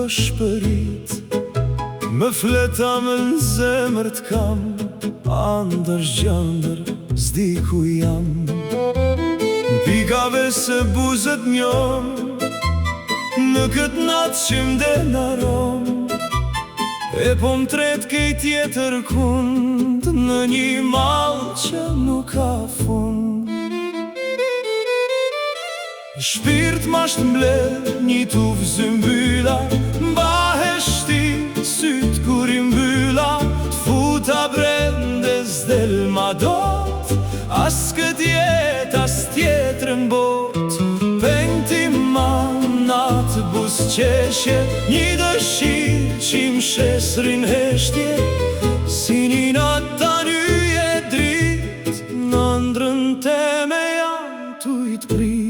shpërit. Më fleta më në zemër t'kam, andër gjandër s'di ku jam. Pikave se buzët njom, në këtë natë që m'den arom. E po m'tret kej tjetër kund, në një malë që nuk ka fund. Shpirt masht mbledh një tuf zymbyla, mbahesh ti syt kur i mbyla. T'futa brendes del ma dot, as kët jet as tjetrën bot. Pengti ma natë busqeshje, një dëshirë që m'shesrin heshtje. Si një natë ta nyje drit, në ndrën teme jam t'ujt prit.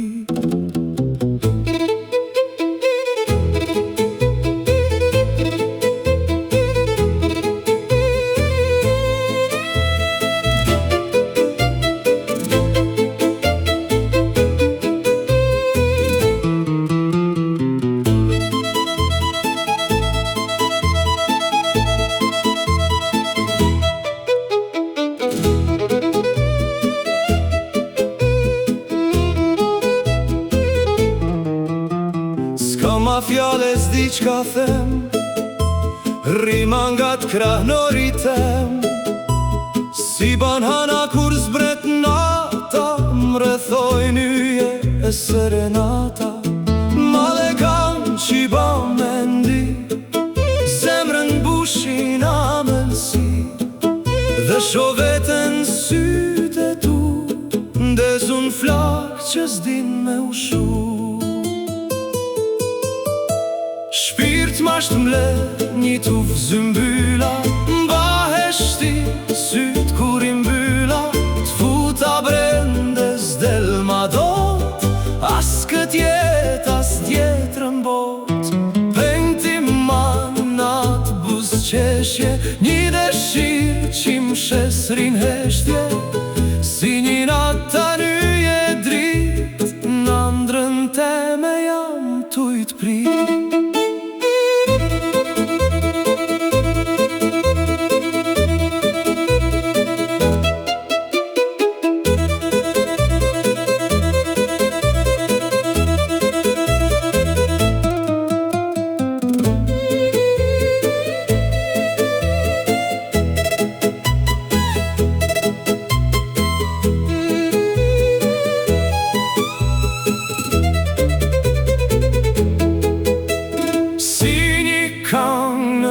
Ma fjale s'di qka them, rima nga t'krah nori tem. Si ban hana kur zbret nata, mrethoj nyje e serenata. Male kam qi ba mendi, zemrën bushin amensi. Dhe sho veten syte tu, ndezun flak që s'din me ushu. Shpirt masht mbledh një tuf zymbyla, mbahesh ti syt kur i mbyla. T'futa brendes del ma dot, as kët jet as tjetrën bot. Pengti ma natë busqeshje, një dëshirë që m'shesrin heshtje. Si një natë ta nyje drit, në ndrën teme jam t'ujt prit.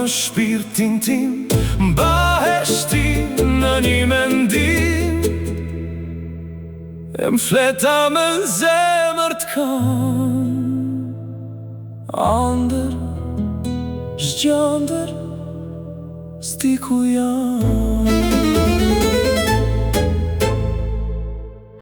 Shpirtin tim, mbahesh ti në një mendim. E m'fleta me zemër t'kam, andër zgjandër s'di ku jam.